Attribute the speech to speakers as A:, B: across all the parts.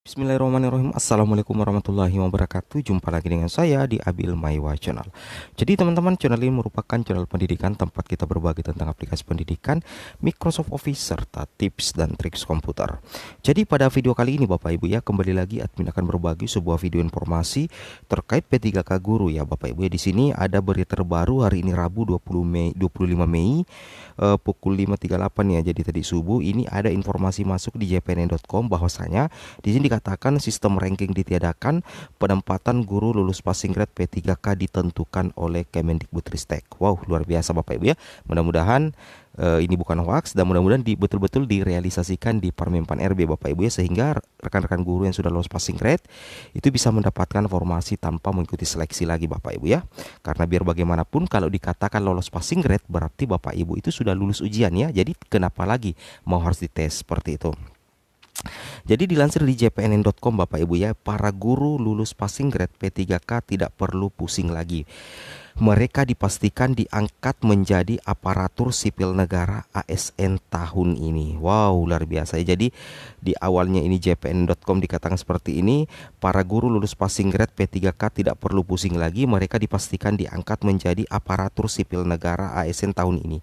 A: Bismillahirrahmanirrahim. Assalamualaikum warahmatullahi wabarakatuh. Jumpa lagi dengan saya di Abil Maiwa Channel. Jadi teman-teman, channel ini merupakan channel pendidikan tempat kita berbagi tentang aplikasi pendidikan, Microsoft Office, serta tips dan triks komputer. Jadi pada video kali ini Bapak Ibu ya, kembali lagi admin akan berbagi sebuah video informasi terkait P3K Guru ya Bapak Ibu ya. Di sini ada berita terbaru hari ini Rabu 25 Mei pukul 5.38 ya. Jadi tadi subuh ini ada informasi masuk di jpnn.com bahwasanya di sini dikatakan sistem ranking ditiadakan, penempatan guru lulus passing grade P3K ditentukan oleh Kemendikbudristek. Wow, luar biasa Bapak Ibu ya. Mudah-mudahan ini bukan hoax dan mudah-mudahan betul-betul direalisasikan di Parmenpan RB Bapak Ibu ya, sehingga rekan-rekan guru yang sudah lulus passing grade itu bisa mendapatkan formasi tanpa mengikuti seleksi lagi Bapak Ibu ya. Karena biar bagaimanapun kalau dikatakan lolos passing grade berarti Bapak Ibu itu sudah lulus ujian ya. Jadi kenapa lagi mau harus dites seperti itu. Jadi dilansir di jpnn.com Bapak Ibu ya, para guru lulus passing grade P3K tidak perlu pusing lagi. Mereka dipastikan diangkat menjadi aparatur sipil negara ASN tahun ini. Wow, luar biasa ya. Jadi di awalnya ini jpn.com dikatakan seperti ini, para guru lulus passing grade P3K tidak perlu pusing lagi. Mereka dipastikan diangkat menjadi aparatur sipil negara ASN tahun ini.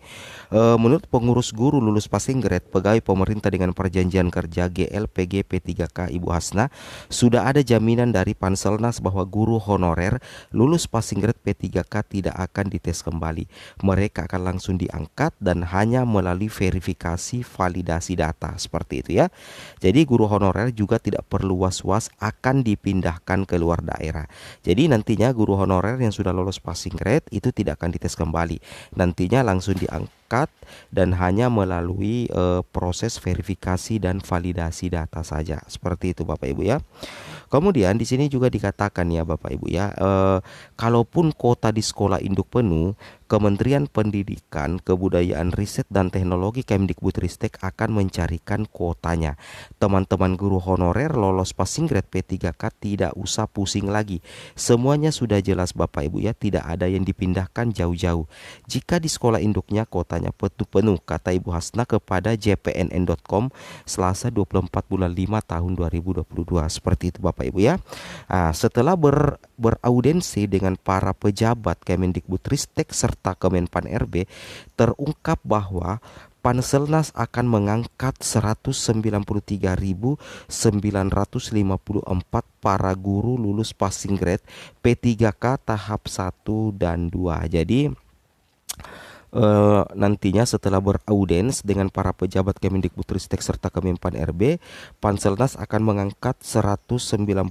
A: Menurut pengurus guru lulus passing grade pegawai pemerintah dengan perjanjian kerja GLPG P3K Ibu Hasna, sudah ada jaminan dari Panselnas bahwa guru honorer lulus passing grade P3K tidak akan dites kembali. Mereka akan langsung diangkat dan hanya melalui verifikasi validasi data seperti itu ya. Jadi guru honorer juga tidak perlu was-was akan dipindahkan ke luar daerah. Jadi nantinya guru honorer yang sudah lolos passing grade itu tidak akan dites kembali. Nantinya langsung diangkat dan hanya melalui proses verifikasi dan validasi data saja. Seperti itu Bapak Ibu ya. Kemudian di sini juga dikatakan ya Bapak Ibu ya, kalaupun kuota di sekolah induk penuh, Kementerian Pendidikan, Kebudayaan, Riset dan Teknologi Kemdikbudristek akan mencarikan kuotanya. Teman-teman guru honorer lolos passing grade P3K tidak usah pusing lagi. Semuanya sudah jelas Bapak Ibu ya, tidak ada yang dipindahkan jauh-jauh. Jika di sekolah induknya kuotanya penuh, kata Ibu Hasna kepada jpnn.com Selasa 24 bulan 5 tahun 2022. Seperti itu Bapak Ibu ya. Nah, setelah beraudensi dengan para pejabat Kemendikbudristek serta Kemenpan RB, terungkap bahwa Panselnas akan mengangkat 193.954 para guru lulus passing grade P3K tahap 1 dan 2. Jadi nantinya setelah beraudiens dengan para pejabat Kemendikbudristek serta Kemenpan RB, Panselnas akan mengangkat 193.954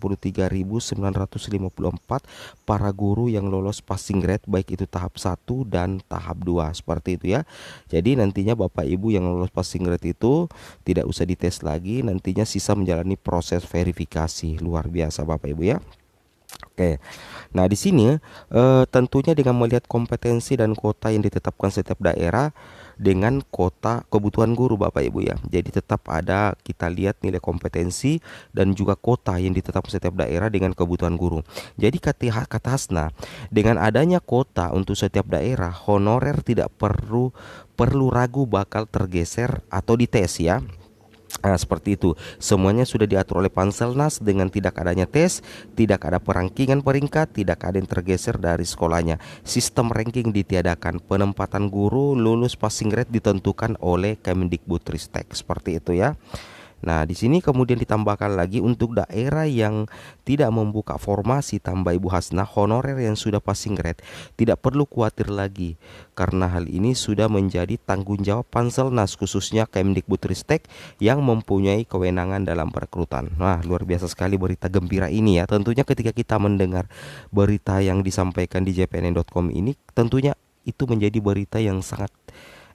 A: para guru yang lolos passing grade baik itu tahap 1 dan tahap 2 seperti itu ya. Jadi nantinya Bapak Ibu yang lolos passing grade itu tidak usah dites lagi, nantinya sisa menjalani proses verifikasi. Luar biasa Bapak Ibu ya. Oke, nah di sini tentunya dengan melihat kompetensi dan kuota yang ditetapkan setiap daerah dengan kuota kebutuhan guru Bapak Ibu ya. Jadi tetap ada, kita lihat nilai kompetensi dan juga kuota yang ditetapkan setiap daerah dengan kebutuhan guru. Jadi kata Hasna, dengan adanya kuota untuk setiap daerah, honorer tidak perlu ragu bakal tergeser atau dites ya. Nah, seperti itu. Semuanya sudah diatur oleh Panselnas dengan tidak adanya tes, tidak ada perangkingan peringkat, tidak ada yang tergeser dari sekolahnya. Sistem ranking ditiadakan, penempatan guru lulus passing grade ditentukan oleh Kemendikbudristek. Seperti itu ya. Nah, di sini kemudian ditambahkan lagi untuk daerah yang tidak membuka formasi, tambah Ibu Hasna, honorer yang sudah passing grade tidak perlu khawatir lagi karena hal ini sudah menjadi tanggung jawab Panselnas khususnya Kemdikbudristek yang mempunyai kewenangan dalam perekrutan. Nah, luar biasa sekali berita gembira ini ya. Tentunya ketika kita mendengar berita yang disampaikan di jpnn.com ini, tentunya itu menjadi berita yang sangat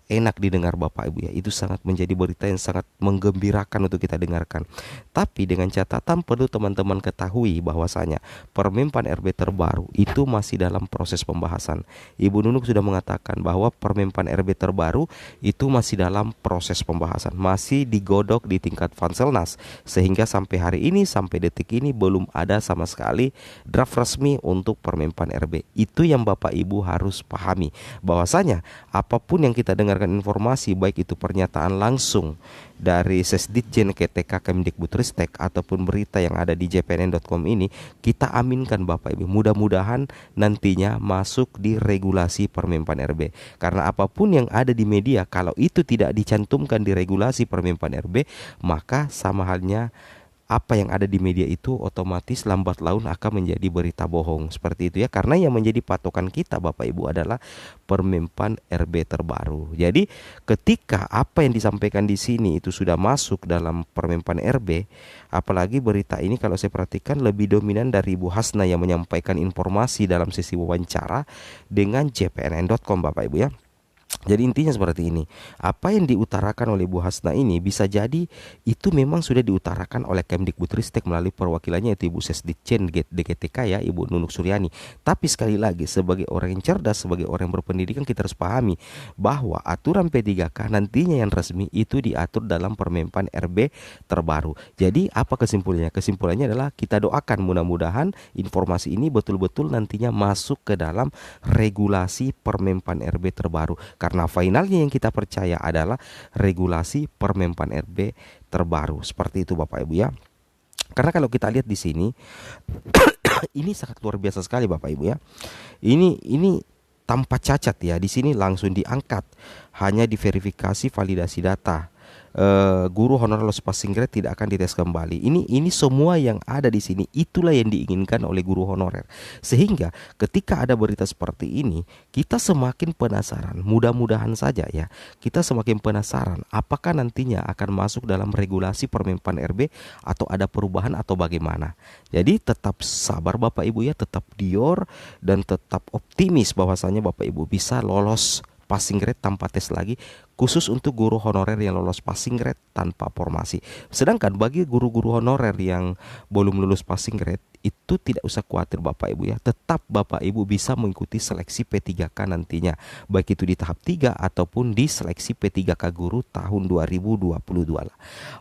A: enak didengar Bapak Ibu ya. Itu sangat menjadi berita yang sangat menggembirakan untuk kita dengarkan. Tapi dengan catatan perlu teman-teman ketahui bahwasanya Permenpan RB terbaru itu masih dalam proses pembahasan. Ibu Nunuk sudah mengatakan bahwa Permenpan RB terbaru itu masih dalam proses pembahasan, masih digodok di tingkat Panselnas, sehingga sampai hari ini, sampai detik ini belum ada sama sekali draft resmi untuk Permenpan RB. Itu yang Bapak Ibu harus pahami, bahwasanya apapun yang kita dengar mendengarkan informasi, baik itu pernyataan langsung dari Sesditjen KTK Kemdikbudristek ataupun berita yang ada di jpnn.com ini, kita aminkan Bapak Ibu. Mudah-mudahan nantinya masuk di regulasi Permenpan RB. Karena apapun yang ada di media, kalau itu tidak dicantumkan di regulasi Permenpan RB, maka sama halnya apa yang ada di media itu otomatis lambat laun akan menjadi berita bohong, seperti itu ya. Karena yang menjadi patokan kita Bapak Ibu adalah Permenpan RB terbaru. Jadi ketika apa yang disampaikan di sini itu sudah masuk dalam Permenpan RB, apalagi berita ini kalau saya perhatikan lebih dominan dari Ibu Hasna yang menyampaikan informasi dalam sesi wawancara dengan jpnn.com Bapak Ibu ya. Jadi intinya seperti ini, apa yang diutarakan oleh Bu Hasna ini bisa jadi itu memang sudah diutarakan oleh Kemdikbudristek melalui perwakilannya yaitu Ibu Sesditjen DGTK ya, Ibu Nunuk Suryani. Tapi sekali lagi sebagai orang yang cerdas, sebagai orang yang berpendidikan, kita harus pahami bahwa aturan P3K nantinya yang resmi itu diatur dalam Permenpan RB terbaru. Jadi apa kesimpulannya? Kesimpulannya adalah kita doakan mudah-mudahan informasi ini betul-betul nantinya masuk ke dalam regulasi Permenpan RB terbaru. Karena finalnya yang kita percaya adalah regulasi Permenpan RB terbaru. Seperti itu Bapak Ibu ya. Karena kalau kita lihat di sini ini sangat luar biasa sekali Bapak Ibu ya. Ini tanpa cacat ya. Di sini langsung diangkat, hanya diverifikasi validasi data. Guru honorer lulus passing grade tidak akan dites kembali. Ini semua yang ada di sini itulah yang diinginkan oleh guru honorer. Sehingga ketika ada berita seperti ini, kita semakin penasaran. Mudah-mudahan saja ya, kita semakin penasaran apakah nantinya akan masuk dalam regulasi Permenpan RB atau ada perubahan atau bagaimana. Jadi tetap sabar Bapak Ibu ya, tetap dior dan tetap optimis bahwasanya Bapak Ibu bisa lolos passing grade tanpa tes lagi, khusus untuk guru honorer yang lolos passing grade tanpa formasi. Sedangkan bagi guru-guru honorer yang belum lulus passing grade, itu tidak usah khawatir Bapak Ibu ya. Tetap Bapak Ibu bisa mengikuti seleksi P3K nantinya, baik itu di tahap 3 ataupun di seleksi P3K guru tahun 2022 lah.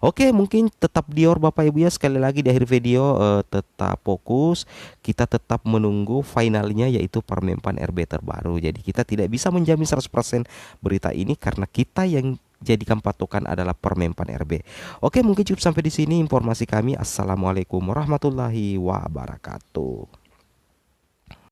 A: Oke, mungkin tetap dior Bapak Ibu ya. Sekali lagi di akhir video tetap fokus, kita tetap menunggu finalnya yaitu Permenpan RB terbaru. Jadi kita tidak bisa menjamin 100% berita ini karena kita yang jadikan patokan adalah Permenpan RB. Oke, mungkin cukup sampai di sini informasi kami. Assalamualaikum warahmatullahi wabarakatuh.